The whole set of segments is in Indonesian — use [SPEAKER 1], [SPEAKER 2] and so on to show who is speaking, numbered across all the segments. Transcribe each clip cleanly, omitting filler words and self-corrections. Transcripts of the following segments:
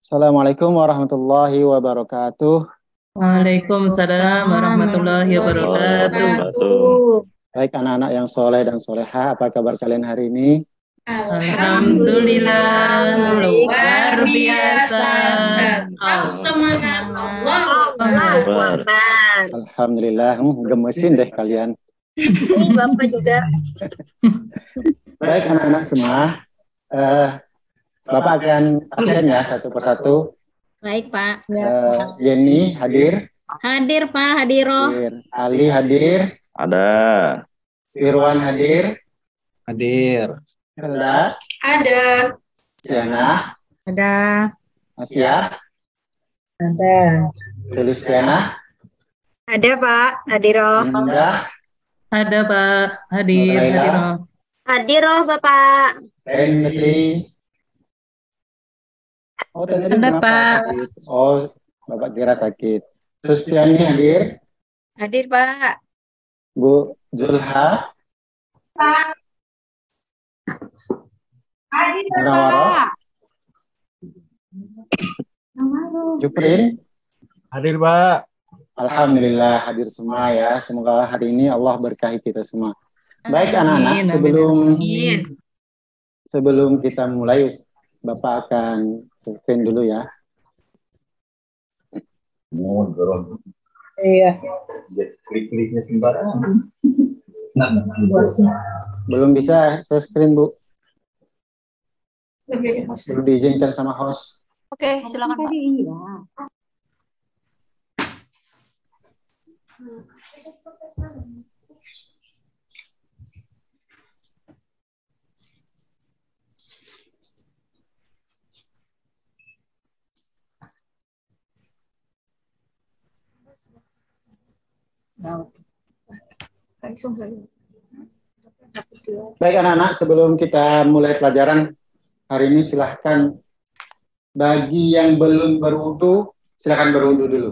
[SPEAKER 1] Assalamualaikum warahmatullahi wabarakatuh.
[SPEAKER 2] Waalaikumsalam warahmatullahi wabarakatuh.
[SPEAKER 1] Baik anak-anak yang soleh dan soleha, apa kabar kalian hari ini?
[SPEAKER 2] Alhamdulillah, luar biasa.
[SPEAKER 3] Tetap semangat Allah.
[SPEAKER 1] Alhamdulillah, gemesin deh kalian.
[SPEAKER 3] Bapak juga.
[SPEAKER 1] Baik anak-anak semua, Bapak akan absen ya satu persatu.
[SPEAKER 3] Baik Pak.
[SPEAKER 1] Yeni hadir.
[SPEAKER 3] Hadir Pak, hadiroh.
[SPEAKER 1] Hadir. Ali hadir.
[SPEAKER 4] Ada.
[SPEAKER 1] Firwan hadir.
[SPEAKER 4] Hadir.
[SPEAKER 1] Helda.
[SPEAKER 3] Ada.
[SPEAKER 1] Siana.
[SPEAKER 3] Ada.
[SPEAKER 1] Asia.
[SPEAKER 3] Ada.
[SPEAKER 1] Sulistiana.
[SPEAKER 3] Ada Pak, hadiroh.
[SPEAKER 1] Indah.
[SPEAKER 2] Ada Pak, hadir,
[SPEAKER 1] Laila.
[SPEAKER 2] hadiroh.
[SPEAKER 3] Hadiroh Bapak.
[SPEAKER 1] Tenri. Oh, Tenri
[SPEAKER 2] Ada,
[SPEAKER 1] kenapa
[SPEAKER 2] Pak.
[SPEAKER 1] sakit? Oh, Bapak kira sakit. Sustiani hadir.
[SPEAKER 3] Hadir Pak.
[SPEAKER 1] Bu Zulha. Munawaroh. Juprin.
[SPEAKER 4] Hadir, Pak.
[SPEAKER 1] Alhamdulillah hadir semua ya. Semoga hari ini Allah berkahi kita semua. Baik anak-anak,
[SPEAKER 2] Amin, amin.
[SPEAKER 1] sebelum kita mulai, Bapak akan screen dulu ya.
[SPEAKER 3] Iya.
[SPEAKER 4] Klik-kliknya sembarangan.
[SPEAKER 1] Belum bisa saya screen, Bu. Belum diizinkan sama host.
[SPEAKER 3] Oke, silakan Pak.
[SPEAKER 1] Baik anak-anak, sebelum kita mulai pelajaran hari ini, silahkan bagi yang belum berwudu, silahkan berwudu dulu.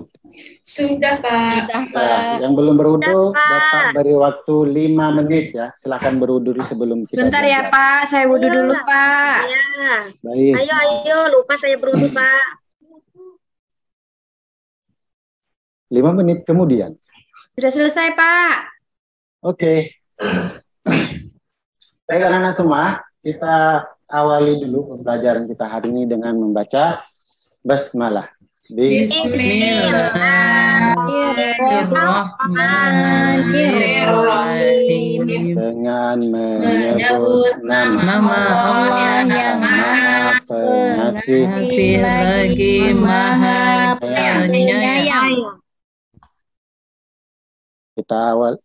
[SPEAKER 3] Sudah Pak.
[SPEAKER 1] Nah, yang belum berwudu, Bapak beri waktu 5 menit ya. Silahkan berwudu dulu sebelum kita
[SPEAKER 5] Bentar ya
[SPEAKER 1] belajar.
[SPEAKER 5] Pak, saya wudhu dulu Pak.
[SPEAKER 3] Ya.
[SPEAKER 1] Baik.
[SPEAKER 3] Ayo, lupa saya berwudu Pak.
[SPEAKER 1] 5 menit kemudian.
[SPEAKER 5] Sudah selesai Pak.
[SPEAKER 1] Oke. Baik anak-anak semua, kita awali dulu pembelajaran kita hari ini dengan membaca basmalah.
[SPEAKER 2] Bismillahirrahmanirrahim.
[SPEAKER 1] Dengan menyebut nama
[SPEAKER 2] Allah
[SPEAKER 3] yang
[SPEAKER 1] Maha Pengasih
[SPEAKER 2] Masih lagi maha penyayang.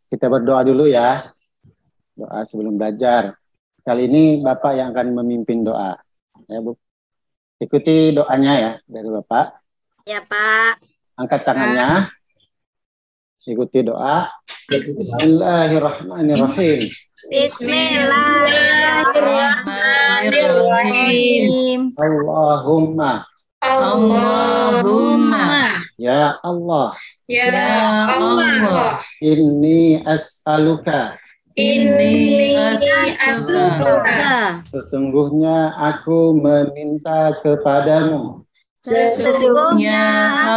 [SPEAKER 1] Kita berdoa dulu ya. Doa sebelum belajar. Kali ini Bapak yang akan memimpin doa. Ya, Bu. Ikuti doanya ya dari Bapak.
[SPEAKER 3] Ya Pak.
[SPEAKER 1] Angkat tangannya. Ikuti doa. Bismillahirrahmanirrahim.
[SPEAKER 3] Bismillahirrahmanirrahim.
[SPEAKER 1] Allahumma.
[SPEAKER 2] Allahumma
[SPEAKER 1] Ya Allah.
[SPEAKER 2] ya Allah,
[SPEAKER 1] Inni as'aluka.
[SPEAKER 2] inni as'aluka
[SPEAKER 1] Sesungguhnya aku meminta kepadamu.
[SPEAKER 2] sesungguhnya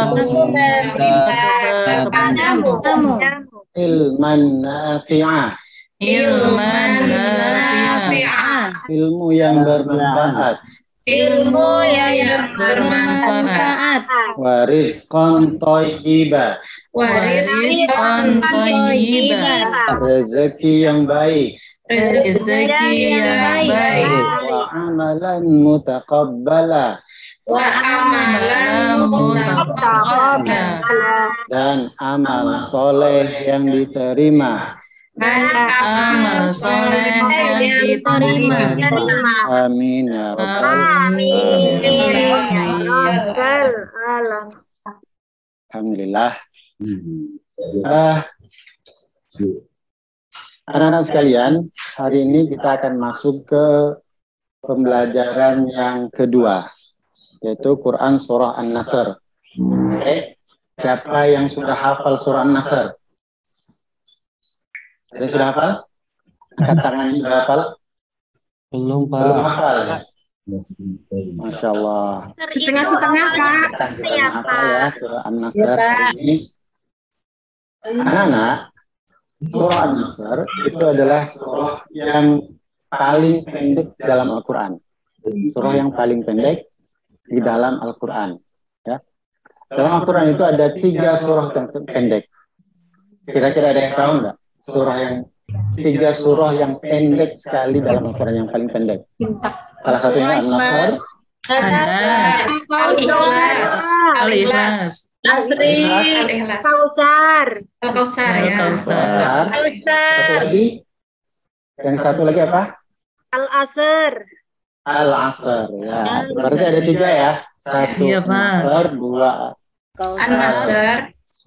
[SPEAKER 2] aku meminta kepadamu
[SPEAKER 1] Ilman nafi'ah.
[SPEAKER 2] ilman nafi'ah,
[SPEAKER 1] Ilmu yang bermanfaat.
[SPEAKER 2] ilmu yang bermanfaat,
[SPEAKER 1] Wa rizqan thayyiba.
[SPEAKER 2] warizqan thayyiban,
[SPEAKER 1] Rezeki yang baik.
[SPEAKER 2] rezeki yang baik,
[SPEAKER 1] Wa amalan mutaqabbala.
[SPEAKER 2] wa amalan mutaqabbala,
[SPEAKER 1] Dan amal soleh yang diterima.
[SPEAKER 2] dan amal soleh yang diterima.
[SPEAKER 1] Amin ya rabbal
[SPEAKER 2] Amin.
[SPEAKER 1] Alhamdulillah. Anak-anak sekalian, hari ini kita akan masuk ke pembelajaran yang kedua, yaitu Quran Surah An-Nasr. Oke, siapa yang sudah hafal Surah An-Nasr? Ada yang sudah hafal? Angkat tangan yang sudah hafal?
[SPEAKER 4] Belum,
[SPEAKER 1] Belum
[SPEAKER 4] Pak.
[SPEAKER 1] hafal ya? Masya Allah.
[SPEAKER 5] Setengah-setengah, Pak.
[SPEAKER 1] Kita juga
[SPEAKER 3] Ya,
[SPEAKER 1] menghafal ya
[SPEAKER 3] Pak.
[SPEAKER 1] surah An-Nasr hari ini. Anak-anak, surah An-Nasr itu adalah surah yang paling pendek dalam Al-Quran. Surah yang paling pendek di dalam Al-Quran. Ya. Dalam Al-Quran itu ada 3 surah yang pendek. Kira-kira ada yang tahu nggak? 3 surah yang pendek sekali dalam Al-Quran, yang paling pendek. Salah satunya An-Nasr,
[SPEAKER 2] Anas.
[SPEAKER 3] Al-Ikhlas.
[SPEAKER 2] Al-Ikhlas.
[SPEAKER 3] Asri.
[SPEAKER 6] Al-Ikhlas.
[SPEAKER 3] Kausar.
[SPEAKER 6] Al-Kausar ya.
[SPEAKER 2] Al-Kausar.
[SPEAKER 1] Yang satu lagi apa?
[SPEAKER 3] Al-Asr.
[SPEAKER 1] Al-Asr. Ya, berarti ada 3 ya. 1
[SPEAKER 2] Iya, Pak.
[SPEAKER 1] An-Nasr, 2
[SPEAKER 6] An-Nasr.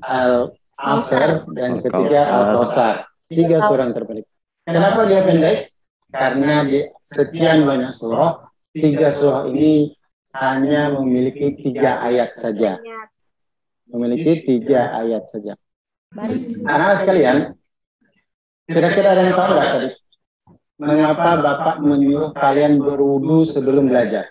[SPEAKER 1] Al-Asr, dan ketiga Al-Kausar. 3 surah yang terbaik. Kenapa dia pendek? Karena di sekian banyak surah, 3 surah ini hanya memiliki 3 ayat saja. Memiliki 3 ayat saja. Anak-anak sekalian, kira-kira ada yang tahu nggak tadi? Mengapa Bapak menyuruh kalian berwudu sebelum belajar?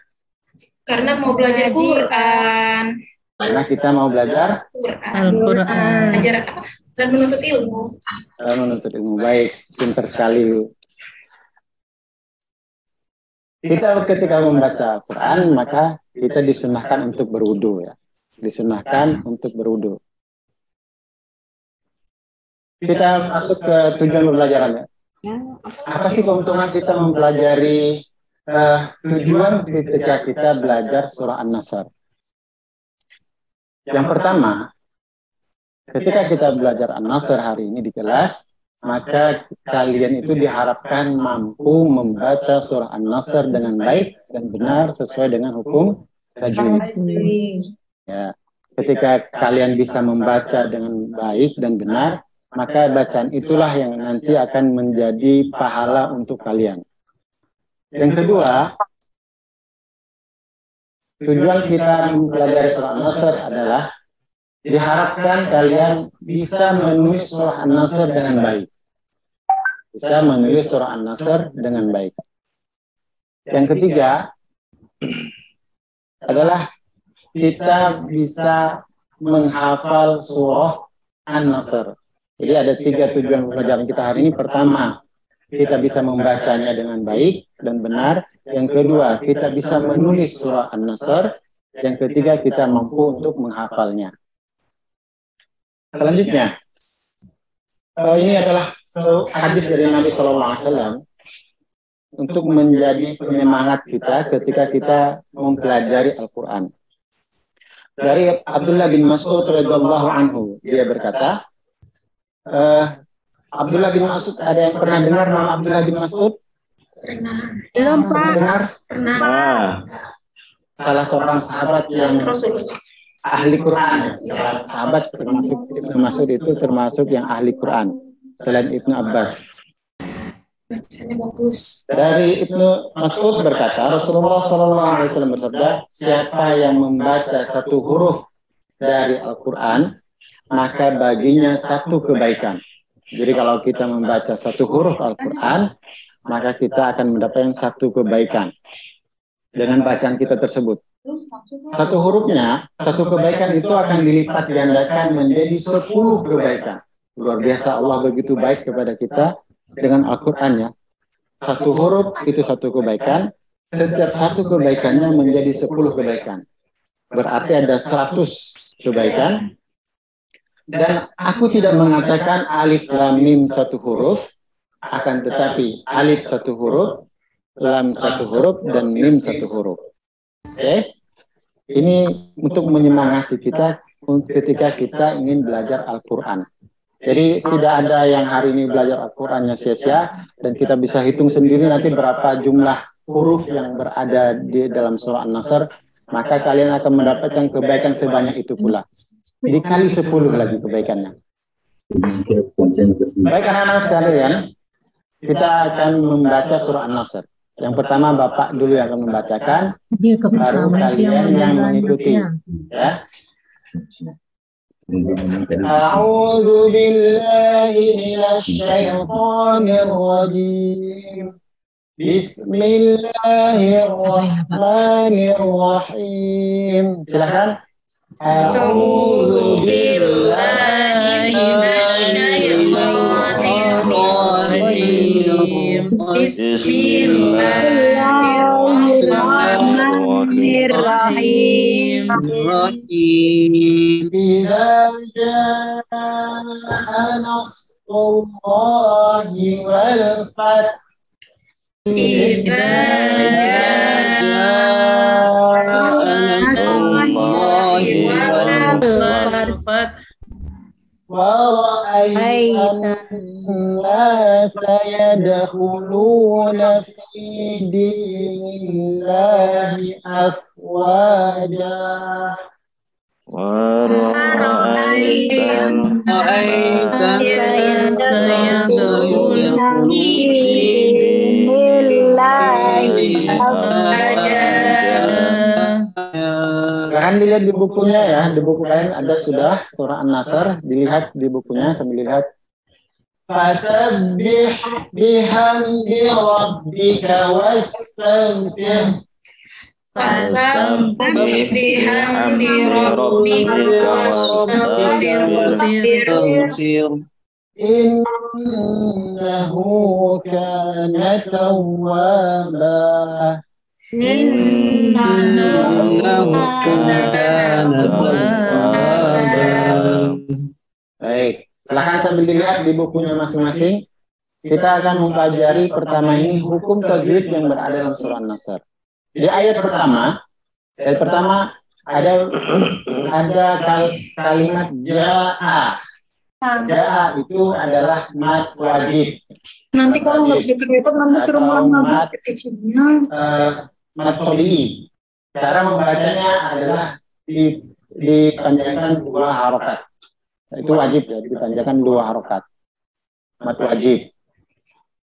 [SPEAKER 6] Karena mau belajar Quran.
[SPEAKER 1] Karena kita mau belajar
[SPEAKER 2] Al-Quran.
[SPEAKER 6] Belajar apa? Dan menuntut ilmu.
[SPEAKER 1] dan menuntut ilmu. Baik, pintar sekali. Kita ketika membaca Al-Quran, maka kita disunahkan untuk berwudu ya. Disunahkan untuk berwudu. Kita masuk ke tujuan pembelajarannya. Apa sih keuntungan kita mempelajari tujuan ketika kita belajar surah An-Nasr? Yang pertama, ketika kita belajar An-Nasr hari ini di kelas, maka kalian itu diharapkan mampu membaca surah An-Nasr dengan baik dan benar sesuai dengan hukum tajwid. Ya, ketika kalian bisa membaca dengan baik dan benar, maka bacaan itulah yang nanti akan menjadi pahala untuk kalian. Yang kedua, tujuan kita mempelajari surah An-Nasr adalah diharapkan kalian bisa menulis surah An-Nasr dengan baik. Bisa menulis surah An-Nasr dengan baik. Yang ketiga adalah kita bisa menghafal surah An-Nasr. Jadi ada 3 tujuan pelajaran kita hari ini. Pertama, kita bisa membacanya dengan baik dan benar. Yang kedua, kita bisa menulis surah An-Nasr. Yang ketiga, kita mampu untuk menghafalnya. Selanjutnya, ini adalah hadis dari Nabi SAW untuk menjadi penyemangat kita ketika kita mempelajari Al-Quran. Dari Abdullah bin Mas'ud radhiyallahu anhu, dia berkata, Abdullah bin Mas'ud, ada yang pernah dengar nama Abdullah bin Mas'ud?
[SPEAKER 3] Belum, Pak.
[SPEAKER 1] Dengar?
[SPEAKER 6] Pernah.
[SPEAKER 1] Salah seorang sahabat yang ahli Quran. Ya. Sahabat termasuk Ibnu Mas'ud itu termasuk yang ahli Quran selain Ibnu Abbas.
[SPEAKER 6] Bacanya bagus.
[SPEAKER 1] Dari Ibnu Mas'ud berkata, Rasulullah SAW bersabda, siapa yang membaca 1 huruf dari Al-Quran, maka baginya 1 kebaikan. Jadi kalau kita membaca 1 huruf Al-Quran, maka kita akan mendapatkan 1 kebaikan dengan bacaan kita tersebut. 1 hurufnya, 1 kebaikan itu akan dilipat gandakan menjadi 10 kebaikan. Luar biasa, Allah begitu baik kepada kita dengan Al-Quran ya. 1 huruf itu 1 kebaikan, setiap 1 kebaikannya menjadi 10 kebaikan. Berarti ada 100 kebaikan. Dan aku tidak mengatakan alif lam mim 1 huruf, akan tetapi alif 1 huruf, lam 1 huruf, dan mim 1 huruf. Oke? Ini untuk menyemangati kita ketika kita ingin belajar Al-Quran. Jadi tidak ada yang hari ini belajar Al-Qurannya sia-sia, dan kita bisa hitung sendiri nanti berapa jumlah huruf yang berada di dalam surah An-Nasr, maka kalian akan mendapatkan kebaikan sebanyak itu pula. Dikali 10 lagi kebaikannya. Baik anak-anak sekalian, kita akan membaca surah An-Nasr. Yang pertama Bapak dulu yang akan membacakan, baru kalian yang mengikuti. Ya. A'udzu billahi minasy syaithanir rajim. Bismillahirrahmanirrahim. Silakan. A'udzu billahi
[SPEAKER 2] Bismillahirrahmanirrahim.
[SPEAKER 3] Bismillahirrahmanirrahim.
[SPEAKER 1] Idza jaa nasrullahi wal fath.
[SPEAKER 2] Idza jaa
[SPEAKER 1] ورأيت الناس يدخلون في دين الله أفواجا
[SPEAKER 3] ورأيت الناس يدخلون في دين الله أفواجا.
[SPEAKER 1] Silahkan dilihat di bukunya ya, di buku kalian ada sudah surah An-Nasr, dilihat di bukunya sambil lihat. Fasabbih bihamdi rabbika wastaghfir.
[SPEAKER 6] Fasabbih bihamdi rabbika wastaghfir.
[SPEAKER 1] Innahu kana tawwaba. Baik, silakan sambil dilihat di bukunya masing-masing. Kita akan mempelajari pertama ini hukum tajwid yang berada dalam surah An-Nasr. Di ayat pertama ada kalimat jaa. Jaa itu adalah mat wajib.
[SPEAKER 3] Nanti kalau nggak bisa dilihat nanti suruh mama
[SPEAKER 1] mat tabii. Cara membacanya adalah dipanjangkan 2 harokat. Itu wajib ya, dipanjangkan 2 harokat. Mat wajib.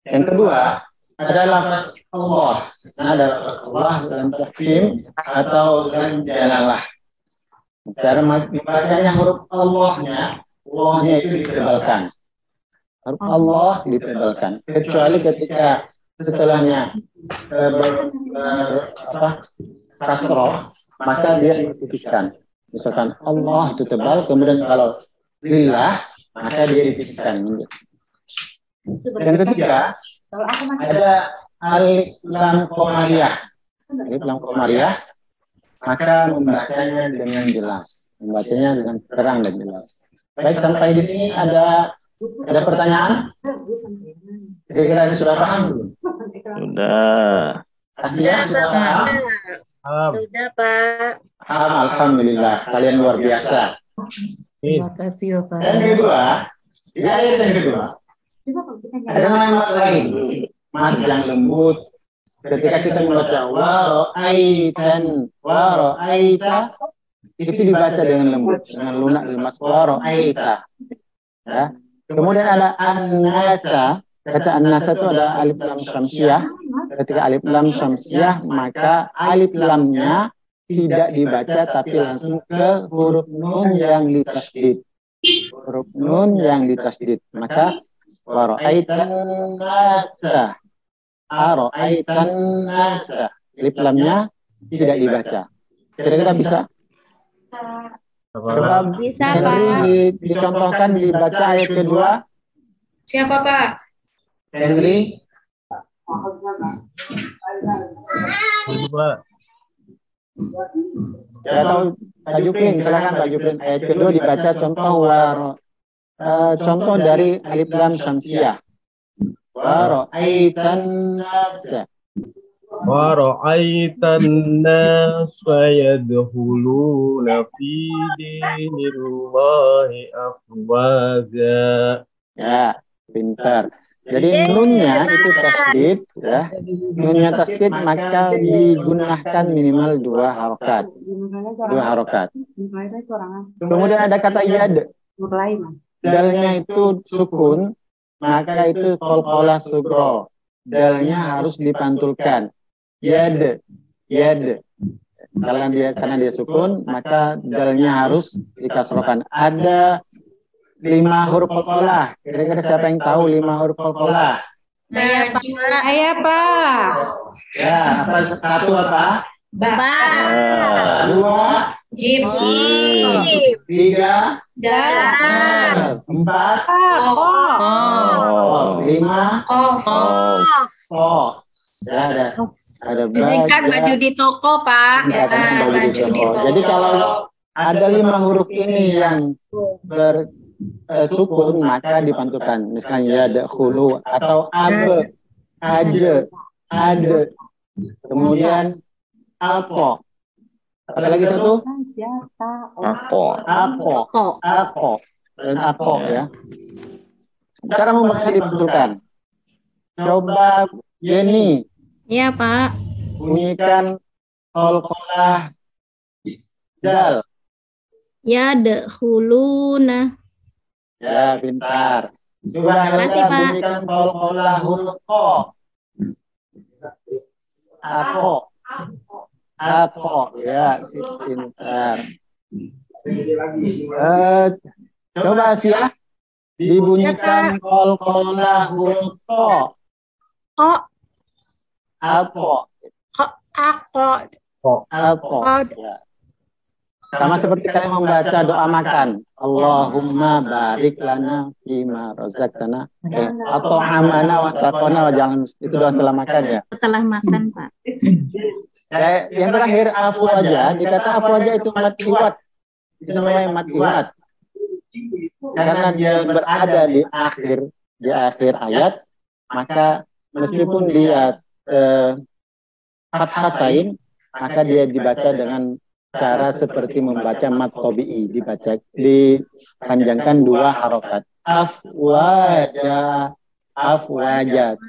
[SPEAKER 1] Yang kedua ada lafaz Allah. Nah, ada lafaz Allah dalam tafkhim atau dalam jalalah. Cara membacanya huruf Allahnya itu ditebalkan. Huruf Allah ditebalkan. Kecuali ketika setelahnya kasroh, maka dia ditipiskan. Misalkan Allah itu tebal, kemudian kalau lillah, maka dia ditipiskan. Yang ketiga, ada alif lam qamariyah. Alif lam qamariyah, maka membacanya dengan jelas, membacanya dengan terang dan jelas. Baik, sampai di sini ada pertanyaan? Kira-kira sudah paham belum?
[SPEAKER 2] Sudah.
[SPEAKER 1] Asia sudah paham?
[SPEAKER 3] Sudah, Pak.
[SPEAKER 1] Paham, alhamdulillah. Kalian luar biasa.
[SPEAKER 2] Terima kasih, Bapak.
[SPEAKER 1] Yang kedua, di ayat yang kedua, ada mat lain, mat yang lembut. Ketika kita membaca waro'aita, itu dibaca dengan lembut, dengan lunak lemas. Waro'aita. Ya. Kemudian ada an-nasa. Kata an-nasa itu ada alif lam syamsiyah. Ketika alif lam syamsiyah, maka alif lamnya tidak dibaca tapi langsung ke huruf nun yang ditasdid. Huruf nun yang ditasdid. Maka waro'aitan nasa. Aro'aitan nasa. Alif lamnya tidak dibaca. Kira-kira bisa? Coba
[SPEAKER 3] Bisa, Pak.
[SPEAKER 1] dicontohkan dibaca ayat kedua.
[SPEAKER 6] Siapa, Pak?
[SPEAKER 1] Henry. Ya, tahu Pak Juprin, silakan Pak Juprin. Ayat kedua dibaca contoh dari alif lam syamsiyah. Waro'aitan nasa.
[SPEAKER 7] ورأيت الناس يدخلون في دين الله أفواجا.
[SPEAKER 1] Ya, pintar. Jadi nunnya itu tasdid, ya. Nunnya tasdid maka digunakan minimal 2 harokat. 2 harokat. Kemudian ada kata yad. Dalnya itu sukun, maka itu qalqalah sugro. Dalnya harus dipantulkan. Yad. Karena dia sukun, maka dalnya harus dikasrokan. Ada 5 huruf qalqalah. Kira-kira siapa yang tahu 5 huruf qalqalah?
[SPEAKER 6] Baju.
[SPEAKER 3] Saya Pak.
[SPEAKER 1] Ya, apa satu apa?
[SPEAKER 6] Ba.
[SPEAKER 1] Dua,
[SPEAKER 6] Jim.
[SPEAKER 1] tiga,
[SPEAKER 6] Dal.
[SPEAKER 1] empat, lima,
[SPEAKER 6] Kof.
[SPEAKER 1] oh. Ya, ada
[SPEAKER 5] Disingkat baju di toko, Pak.
[SPEAKER 1] Singkatannya baju di
[SPEAKER 6] Baju di
[SPEAKER 1] toko.
[SPEAKER 6] toko.
[SPEAKER 1] Jadi kalau ada 5 huruf ini yang bersukun maka dipantulkan. Misalnya ya hulu atau abe, aje, ade. Kemudian apa? Apalagi satu? Ako. Dan ako ya. Cara membaca dipantulkan. Coba Yeni
[SPEAKER 2] Iya, Pak.
[SPEAKER 1] bunyikan qalqalah dal.
[SPEAKER 2] Ya huluna.
[SPEAKER 1] Ya, pintar. Coba
[SPEAKER 2] Makasih,
[SPEAKER 1] Helga
[SPEAKER 2] Pak.
[SPEAKER 1] bunyikan qalqalah ko. Ako. Ya, si pintar. Coba Asia dibunyikan qalqalah ko. Ako. Ya. Sama seperti kalian membaca doa makan. Allahumma barik lana fima razaqtana. Atau amana wasaqona, jangan itu doa setelah makan ya.
[SPEAKER 2] Setelah makan, Pak.
[SPEAKER 1] Yang terakhir afu aja, dikata afu aja itu mat iwat. Itu namanya mat iwat. Karena dia berada di akhir ayat, maka meskipun dia fathatain, maka dia dibaca dengan cara seperti membaca mat tobi'i, dipanjangkan 2 harokat. Afwaja.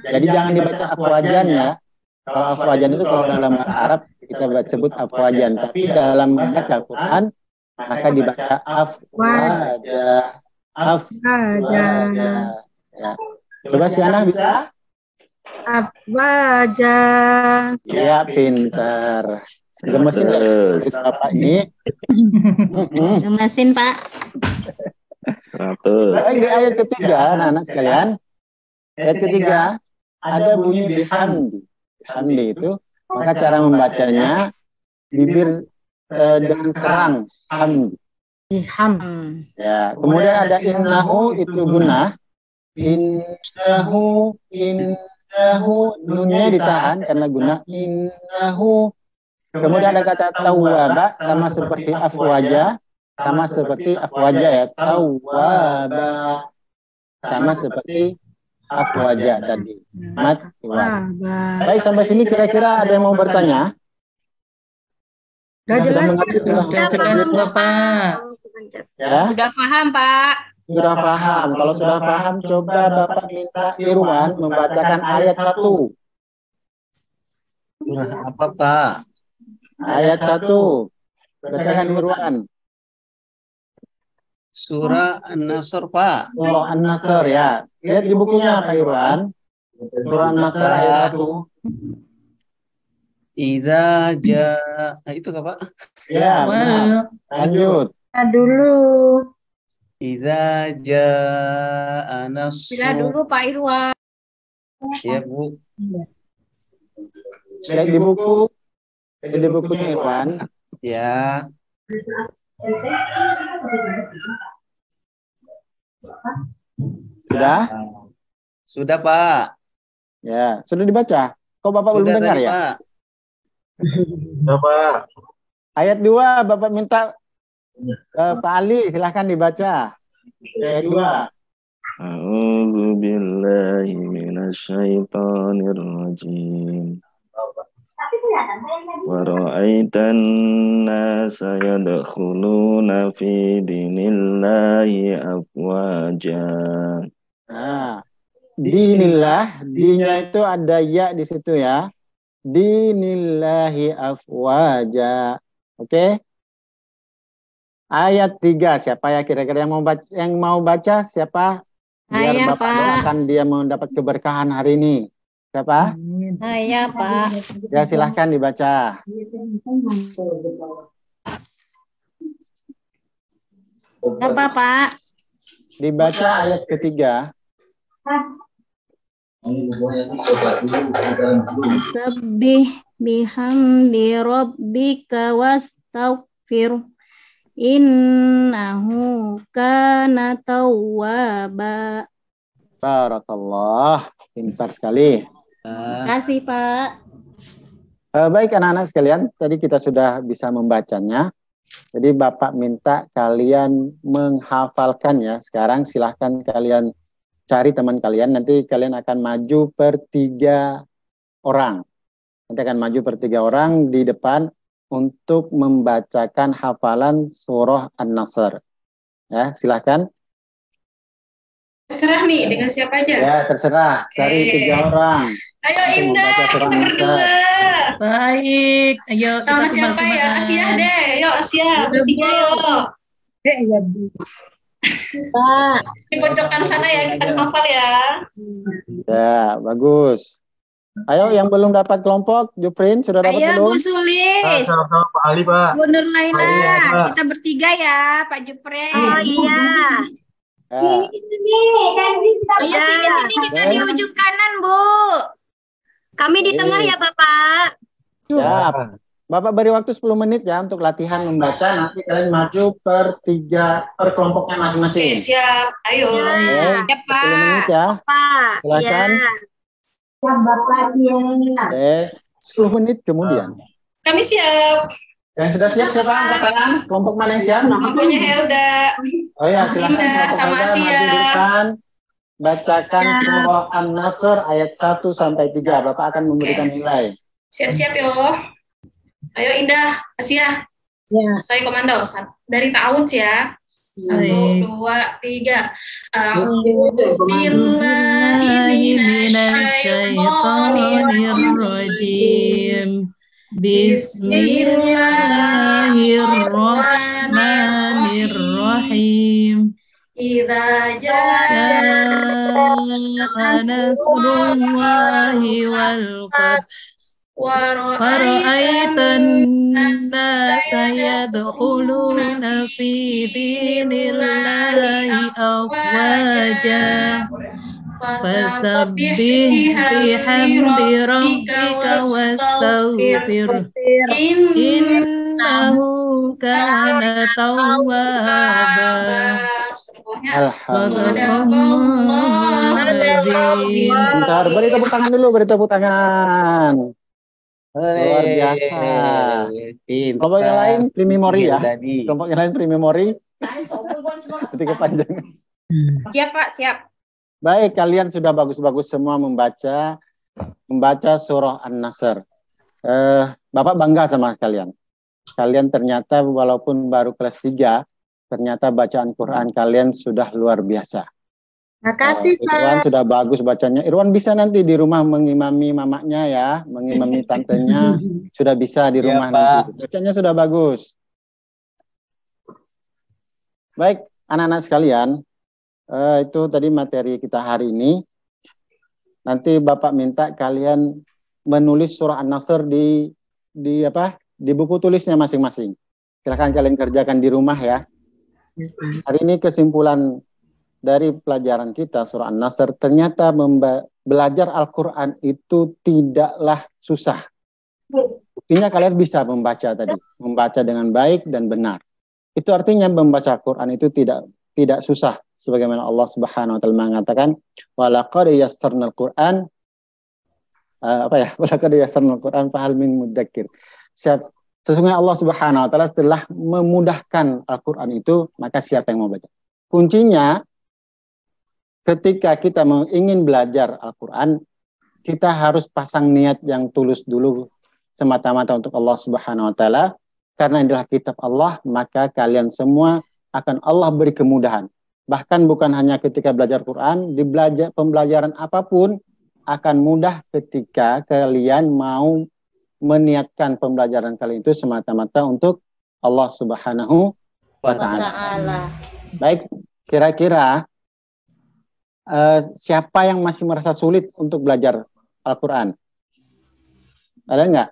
[SPEAKER 1] Jadi jangan dibaca afwajan ya. Kalau afwajan itu kalau dalam bahasa Arab kita sebut afwajan, tapi dalam membaca Al-Quran maka dibaca afwaja. Ya. Coba si Ana bisa?
[SPEAKER 3] Afwaja.
[SPEAKER 1] Ya, pintar. Gemesin terus Bapak ini.
[SPEAKER 2] Gemesin, Pak.
[SPEAKER 1] Baik, di ayat ketiga, anak-anak sekalian. Ayat ketiga ada bunyi bihamdi. Bihamdi itu, maka cara membacanya bibir dengan terang, hamdi. Ya, kemudian ada innahu itu gunnah. Innahu nunnya ditahan karena gunnah. Innahu. Kemudian ada kata tawwaba sama seperti afwaja, ya. Tawwaba sama seperti afwaja tadi. Mat iwat. Baik, sampai sini kira-kira ada yang mau bertanya?
[SPEAKER 3] Udah jelas, Pak.
[SPEAKER 2] Udah jelas, Bapak.
[SPEAKER 1] Ya,
[SPEAKER 5] Udah paham, Pak.
[SPEAKER 1] sudah paham. Kalau sudah paham, coba Bapak minta Irwan membacakan ayat 1.
[SPEAKER 4] Surah apa, Pak?
[SPEAKER 1] Ayat 1. Bacakan Irwan.
[SPEAKER 4] Surah An-Nasr, Pak.
[SPEAKER 1] Surah An-Nasr ya. Lihat di bukunya Pak Irwan. Surah An-Nasr ayat 1.
[SPEAKER 4] Idza jaa itu Kak, Pak?
[SPEAKER 1] Ya, benar. Lanjut.
[SPEAKER 3] Dulu.
[SPEAKER 4] Idza jaa
[SPEAKER 5] Bila
[SPEAKER 4] nasru.
[SPEAKER 5] dulu Pak Irwan.
[SPEAKER 4] Ya, Bu.
[SPEAKER 1] Lihat di buku. Lihat di bukunya Irwan.
[SPEAKER 4] Ya.
[SPEAKER 1] Sudah?
[SPEAKER 4] Sudah, Pak.
[SPEAKER 1] Ya, sudah dibaca. Kok Bapak belum
[SPEAKER 4] Sudah
[SPEAKER 1] dengar
[SPEAKER 4] tadi,
[SPEAKER 1] ya?
[SPEAKER 4] Pak.
[SPEAKER 7] Apa?
[SPEAKER 1] Ayat 2 Bapak minta Pak Ali silahkan dibaca. Ayat 2.
[SPEAKER 8] A'udzu billahi minasyaitonir rajim. Wa ra'aitan nasa yadkhuluna fi dinillahi afwaja.
[SPEAKER 1] Nah, dinillah, dinya itu ada ya di situ ya. Dinillahi afwaja. Oke? Ayat 3 siapa ya kira-kira yang mau baca siapa? Biar
[SPEAKER 2] Saya,
[SPEAKER 1] Bapak
[SPEAKER 2] Pak.
[SPEAKER 1] doakan dia mendapat keberkahan hari ini. Siapa?
[SPEAKER 2] Saya, Pak.
[SPEAKER 1] Ya, silahkan dibaca.
[SPEAKER 2] Apa, Pak?
[SPEAKER 1] Dibaca ayat ketiga.
[SPEAKER 2] Sabbih bihamdi rabbika wastaghfir. Innahu kana tawwaba.
[SPEAKER 1] Barakallah. Pintar sekali.
[SPEAKER 2] Terima kasih, Pak.
[SPEAKER 1] Baik anak-anak sekalian, tadi kita sudah bisa membacanya. Jadi Bapak minta kalian menghafalkan ya. Sekarang silahkan kalian cari teman kalian. Nanti kalian akan maju per 3 orang. Nanti akan maju per 3 orang di depan untuk membacakan hafalan surah An-Nasr. Ya, silahkan.
[SPEAKER 6] Terserah nih, dengan siapa aja?
[SPEAKER 1] Ya, terserah. Cari 3 orang.
[SPEAKER 6] Ayo
[SPEAKER 1] untuk
[SPEAKER 6] Indah,
[SPEAKER 1] membaca
[SPEAKER 6] kita
[SPEAKER 1] surah An-Nasr.
[SPEAKER 6] berdua.
[SPEAKER 2] Baik, ayo
[SPEAKER 6] Sama
[SPEAKER 2] kita
[SPEAKER 6] siapa ya?
[SPEAKER 2] semangat.
[SPEAKER 6] Asia deh, yuk Asia, bertiga yuk.
[SPEAKER 3] Pak.
[SPEAKER 6] Di pojokan sana ya, kita hafal ya.
[SPEAKER 1] Ya, bagus. Ayo yang belum dapat kelompok, Juprin sudah dapat
[SPEAKER 5] Ayo
[SPEAKER 1] belum?
[SPEAKER 5] Bu Sulis,
[SPEAKER 7] Sama Pak Ali, Pak.
[SPEAKER 5] Bu Nurlaina,
[SPEAKER 7] Iya, Pak.
[SPEAKER 5] kita bertiga ya, Pak Jupre.
[SPEAKER 2] Oh iya.
[SPEAKER 1] Ya.
[SPEAKER 5] Ayo sini-sini kita di ujung kanan, Bu.
[SPEAKER 2] Kami di tengah ya, Bapak.
[SPEAKER 1] Ya, Bapak beri waktu 10 menit ya untuk latihan membaca. Nanti kalian maju per kelompoknya
[SPEAKER 6] Oke,
[SPEAKER 1] masing-masing.
[SPEAKER 6] siap. Ayo.
[SPEAKER 1] Oke,
[SPEAKER 5] Ya,
[SPEAKER 1] 10 menit
[SPEAKER 5] Pak.
[SPEAKER 1] ya.
[SPEAKER 2] Pak.
[SPEAKER 1] Silakan. Oke, 10 menit kemudian.
[SPEAKER 6] Kami siap.
[SPEAKER 1] Yang sudah siap siapa angkat tangan? Kelompok mana yang siap?
[SPEAKER 6] Namanya Helda.
[SPEAKER 1] Oh ya, silakan
[SPEAKER 6] Indah,
[SPEAKER 1] kelompok
[SPEAKER 6] sama
[SPEAKER 1] Helda
[SPEAKER 6] Asia.
[SPEAKER 1] maju di depan. Bacakan surah An-Nasr ayat 1 sampai 3. Bapak akan memberikan nilai.
[SPEAKER 6] Siap-siap yo. Ayo Indah, Asia.
[SPEAKER 3] Ya.
[SPEAKER 6] Saya komando. Dari ta'awudz ya. 1, 2, 3. A'udzu billahi minasyaitonir rajim. Bismillahirrahmanirrahim. Idza jaa nasrullahi wal fath wa ra'aitan nasa yadkhuluna fi dinillahi afwaja fasabbih bihamdi rabbika wastaghfir innahu kana tawwaba. Sadaqallahul
[SPEAKER 1] Bentar, beri tepuk tangan dulu, beri tepuk tangan. Luar biasa. Kelompok yang lain pre-memory ya. Kelompok yang lain pre-memory. Nanti kepanjangan.
[SPEAKER 5] Siap, Pak, siap.
[SPEAKER 1] Baik, kalian sudah bagus-bagus semua membaca surah An-Nasr. Bapak bangga sama kalian. Kalian ternyata walaupun baru kelas 3, ternyata bacaan Quran kalian sudah luar biasa.
[SPEAKER 3] Makasih,
[SPEAKER 1] Irwan
[SPEAKER 3] Pak.
[SPEAKER 1] sudah bagus bacanya. Irwan bisa nanti di rumah mengimami mamanya ya, mengimami tantenya. Sudah bisa di rumah nanti. Bacanya sudah bagus. Baik, anak-anak sekalian, itu tadi materi kita hari ini. Nanti Bapak minta kalian menulis surah An-Nasr di buku tulisnya masing-masing. Silakan kalian kerjakan di rumah ya. Hari ini kesimpulan dari pelajaran kita surah An-Nasr, ternyata belajar Al-Quran itu tidaklah susah. Buktinya kalian bisa membaca tadi, membaca dengan baik dan benar. Itu artinya membaca Al-Quran itu tidak susah. Sebagaimana Allah Subhanahu wa taala mengatakan, walaqad yassarnal Qur'an walaqad yassarnal Qur'an fahal min mudzakir. Sesungguhnya Allah Subhanahu wa taala telah memudahkan Al-Quran itu, maka siapa yang mau baca? Kuncinya ketika kita ingin belajar Al-Quran, kita harus pasang niat yang tulus dulu semata-mata untuk Allah Subhanahu wa taala. Karena adalah kitab Allah, maka kalian semua akan Allah beri kemudahan. Bahkan bukan hanya ketika belajar Quran, di pembelajaran apapun akan mudah ketika kalian mau meniatkan pembelajaran kalian itu semata-mata untuk Allah Subhanahu wa taala. Baik, kira-kira siapa yang masih merasa sulit untuk belajar Al-Quran? Ada nggak?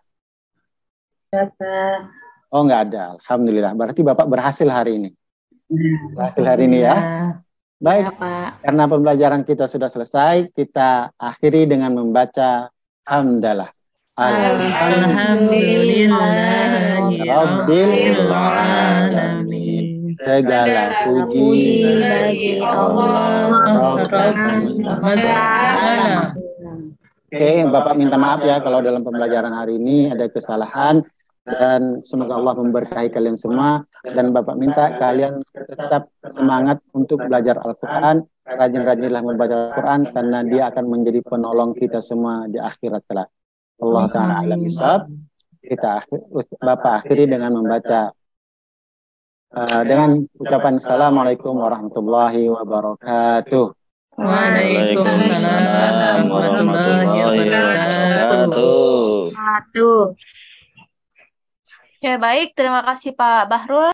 [SPEAKER 1] Oh, nggak ada. Alhamdulillah. Berarti Bapak berhasil hari ini. Berhasil hari ini ya. Baik, karena pembelajaran kita sudah selesai, kita akhiri dengan membaca hamdalah.
[SPEAKER 6] Alhamdulillahi
[SPEAKER 1] Rabbil alamin. Segala puji
[SPEAKER 2] bagi Allah.
[SPEAKER 1] Oke, Bapak minta maaf ya kalau dalam pembelajaran hari ini ada kesalahan, dan semoga Allah memberkahi kalian semua, dan Bapak minta kalian tetap semangat untuk belajar Al-Quran, rajin-rajinlah membaca Al-Quran karena dia akan menjadi penolong kita semua di akhirat kelak. Allah Ta'ala alam bisawab. Bapak akhiri dengan membaca dengan ucapan Assalamualaikum warahmatullahi wabarakatuh.
[SPEAKER 6] Waalaikumsalam warahmatullahi wabarakatuh.
[SPEAKER 5] Ya baik, terima kasih Pak Bahrul.